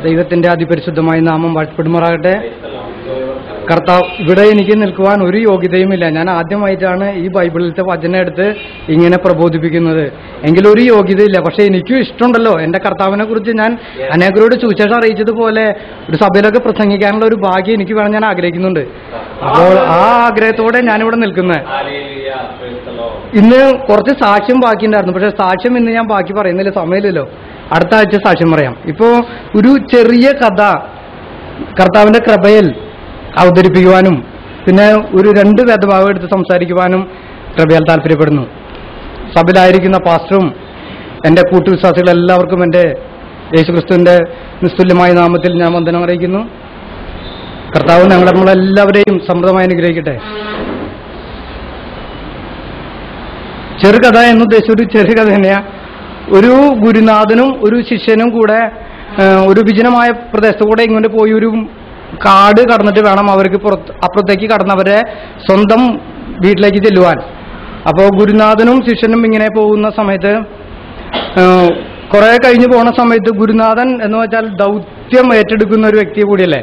ദൈവത്തിന്റെ അതിപരിശുദ്ധമായ നാമം വാഴ്ത്തപ്പെടുമാറാകട്ടെ. കർത്താവ്, ഇവിടെ എനിക്ക് നിൽക്കുവാൻ ഒരു യോഗ്യതയുമില്ല. ഞാൻ ആദ്യമായിട്ടാണ് ഈ ബൈബിളിലത്തെ വചനം എടുത്ത് ഇങ്ങനെ പ്രബോധിപ്പിക്കുന്നത്. എങ്കിലും ഒരു യോഗ്യതയില്ല. പക്ഷെ എനിക്കും ഇഷ്ടമുണ്ടല്ലോ, എന്റെ കർത്താവിനെ കുറിച്ച് ഞാൻ അനേകരോട് സുവിശേഷം അറിയിച്ചതുപോലെ ഒരു സഭയിലൊക്കെ പ്രസംഗിക്കാനുള്ള ഒരു ഭാഗ്യം എനിക്ക് വേണം, ഞാൻ ആഗ്രഹിക്കുന്നുണ്ട്. അപ്പോൾ ആ ആഗ്രഹത്തോടെ ഞാനിവിടെ നിൽക്കുന്നത്. ഇന്ന് കുറച്ച് സാക്ഷ്യം ബാക്കിയുണ്ടായിരുന്നു, പക്ഷെ സാക്ഷ്യം ഇന്ന് ഞാൻ ബാക്കി പറയുന്നില്ല, സമയമില്ലല്ലോ. അടുത്ത ആഴ്ച സാക്ഷ്യം പറയാം. ഇപ്പോ ഒരു ചെറിയ കഥ കർത്താവിന്റെ കൃപയിൽ അവതരിപ്പിക്കുവാനും പിന്നെ ഒരു 2 വേദഭാഗം എടുത്ത് സംസാരിക്കുവാനും കൃപയാൽ താല്പര്യപ്പെടുന്നു. സഭയിലായിരിക്കുന്ന പാസ്റ്ററും എൻ്റെ കൂട്ടുവിശ്വാസികൾ എല്ലാവർക്കും എൻ്റെ യേശുക്രിസ്തുവിന്റെ നിസ്തുല്യമായ നാമത്തിൽ ഞാൻ വന്ദനം അറിയിക്കുന്നു. കർത്താവ് നമ്മളെല്ലാവരെയും സമൃദ്ധമായി അനുഗ്രഹിക്കട്ടെ. ചെറുകഥ എന്നുദ്ദേശിച്ച ഒരു ചെറുകഥ തന്നെയാ. ഒരു ഗുരുനാഥനും ഒരു ശിഷ്യനും കൂടെ ഒരു വിജനമായ പ്രദേശത്ത് കൂടെ ഇങ്ങനെ പോയി ഒരു കാട് കടന്നിട്ട് വേണം അവർക്ക് അപ്പുറത്തേക്ക് കടന്നവരെ സ്വന്തം വീട്ടിലേക്ക് ചെല്ലുവാൻ. അപ്പോൾ ഗുരുനാഥനും ശിഷ്യനും ഇങ്ങനെ പോകുന്ന സമയത്ത് കുറെ കഴിഞ്ഞു പോണ സമയത്ത് ഗുരുനാഥൻ എന്ന് വെച്ചാൽ ദൗത്യം ഏറ്റെടുക്കുന്ന ഒരു വ്യക്തി കൂടിയല്ലേ.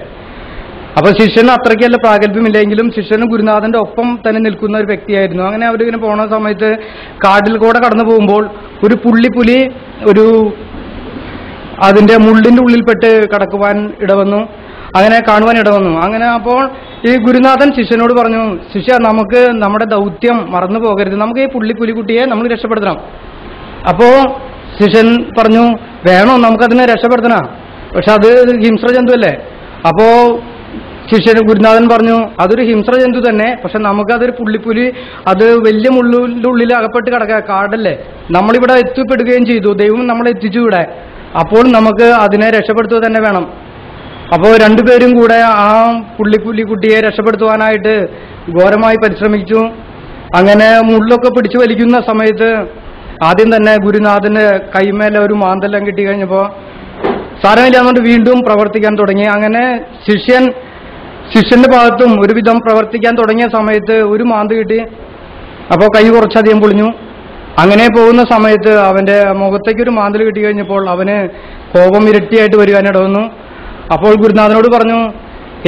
അപ്പൊ ശിഷ്യന് അത്രയ്ക്കല്ല പ്രാഗൽഭ്യമില്ലെങ്കിലും ശിഷ്യനും ഗുരുനാഥന്റെ ഒപ്പം തന്നെ നിൽക്കുന്ന ഒരു വ്യക്തിയായിരുന്നു. അങ്ങനെ അവരിങ്ങനെ പോണ സമയത്ത് കാട്ടിൽ കൂടെ കടന്നു പോകുമ്പോൾ ഒരു പുള്ളി ഒരു അതിന്റെ മുള്ളിന്റെ ഉള്ളിൽപ്പെട്ട് കടക്കുവാൻ ഇടവന്നു, അങ്ങനെ കാണുവാൻ ഇടവന്നു. അങ്ങനെ അപ്പോൾ ഈ ഗുരുനാഥൻ ശിഷ്യനോട് പറഞ്ഞു, ശിഷ്യ, നമുക്ക് നമ്മുടെ ദൗത്യം മറന്നു പോകരുത്, നമുക്ക് ഈ പുള്ളിക്കുട്ടിയെ നമ്മൾ രക്ഷപ്പെടുത്തണം. അപ്പോ ശിഷ്യൻ പറഞ്ഞു, വേണോ, നമുക്കതിനെ രക്ഷപ്പെടുത്തണം, പക്ഷെ അത് ഹിംസ്ര ജന്തുവല്ലേ. അപ്പോ ഗുരുനാഥൻ പറഞ്ഞു, അതൊരു ഹിംസ്ര ജന്തു തന്നെ, പക്ഷെ നമുക്കതൊരു പുള്ളിപ്പുലി, അത് വലിയ മുള്ളിന്റെ ഉള്ളിൽ അകപ്പെട്ട് കിടക്കുക, കാടല്ലേ, നമ്മളിവിടെ എത്തിപ്പെടുകയും ചെയ്തു, ദൈവം നമ്മളെ എത്തിച്ചു ഇവിടെ, അപ്പോൾ നമുക്ക് അതിനെ രക്ഷപ്പെടുത്തുക തന്നെ വേണം. അപ്പോൾ 2 പേരും കൂടെ ആ പുള്ളിക്കുട്ടിയെ രക്ഷപ്പെടുത്തുവാനായിട്ട് ഘോരമായി പരിശ്രമിച്ചു. അങ്ങനെ മുള്ളൊക്കെ പിടിച്ചു വലിക്കുന്ന സമയത്ത് ആദ്യം തന്നെ ഗുരുനാഥന് കൈമേലെ ഒരു മാന്തെല്ലാം കിട്ടി കഴിഞ്ഞപ്പോൾ സാരമില്ലാന്നുകൊണ്ട് വീണ്ടും പ്രവർത്തിക്കാൻ തുടങ്ങി. അങ്ങനെ ശിഷ്യന്റെ ഭാഗത്തും ഒരുവിധം പ്രവർത്തിക്കാൻ തുടങ്ങിയ സമയത്ത് ഒരു മാന്ത് കിട്ടി. അപ്പോൾ കൈ കുറച്ചധികം പൊളിഞ്ഞു. അങ്ങനെ പോകുന്ന സമയത്ത് അവന്റെ മുഖത്തേക്ക് ഒരു മാന്തൽ കിട്ടി കഴിഞ്ഞപ്പോൾ അവന് കോപം ഇരട്ടിയായിട്ട് വരുവാനിടവന്നു. അപ്പോൾ ഗുരുനാഥനോട് പറഞ്ഞു,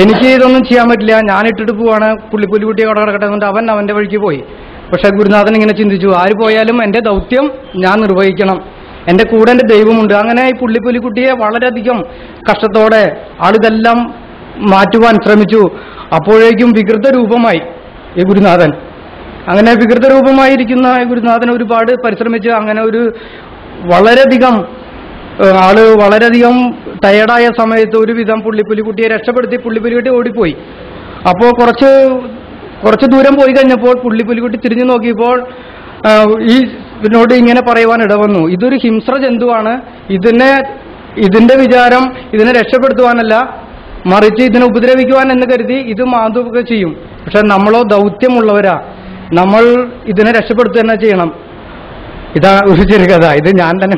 എനിക്ക് ഇതൊന്നും ചെയ്യാൻ പറ്റില്ല, ഞാൻ ഇട്ടിട്ട് പോവാണ്, പുള്ളിക്കുട്ടിയെ കിടക്കട്ടെ എന്നുകൊണ്ട് അവൻ അവന്റെ വഴിക്ക് പോയി. പക്ഷെ ഗുരുനാഥൻ ഇങ്ങനെ ചിന്തിച്ചു, ആര് പോയാലും എന്റെ ദൗത്യം ഞാൻ നിർവഹിക്കണം, എന്റെ കൂടെ എന്റെ ദൈവമുണ്ട്. അങ്ങനെ ഈ പുള്ളിക്കുട്ടിയെ വളരെയധികം കഷ്ടത്തോടെ ആളിതെല്ലാം മാറ്റുവാൻ ശ്രമിച്ചു. അപ്പോഴേക്കും വികൃത രൂപമായി ഈ ഗുരുനാഥൻ. അങ്ങനെ വികൃത രൂപമായിരിക്കുന്ന ഗുരുനാഥൻ ഒരുപാട് പരിശ്രമിച്ച് അങ്ങനെ ഒരു വളരെയധികം ടയർഡായ സമയത്ത് ഒരുവിധം പുള്ളിക്കുട്ടിയെ രക്ഷപ്പെടുത്തി പുള്ളിക്കുട്ടി ഓടിപ്പോയി. അപ്പോൾ കുറച്ച് ദൂരം പോയി കഴിഞ്ഞപ്പോൾ പുള്ളിക്കുട്ടി തിരിഞ്ഞു നോക്കിയപ്പോൾ ഈ ഇതിനോട് ഇങ്ങനെ പറയുവാൻ ഇടവന്നു, ഇതൊരു ഹിംസ്ര ജന്തുവാണ്, ഇതിന്റെ വിചാരം ഇതിനെ രക്ഷപ്പെടുത്തുവാനല്ല, മറിച്ച് ഇതിനെ ഉപദ്രവിക്കുവാൻ എന്ന് കരുതി ഇത് മാന്തുക ചെയ്യും. പക്ഷെ നമ്മളോ ദൗത്യമുള്ളവരാ, നമ്മൾ ഇതിനെ രക്ഷപ്പെടുത്തുക തന്നെ ചെയ്യണം. ഇതാ ഒരു ചെറുകഥ. ഇത് ഞാൻ തന്നെ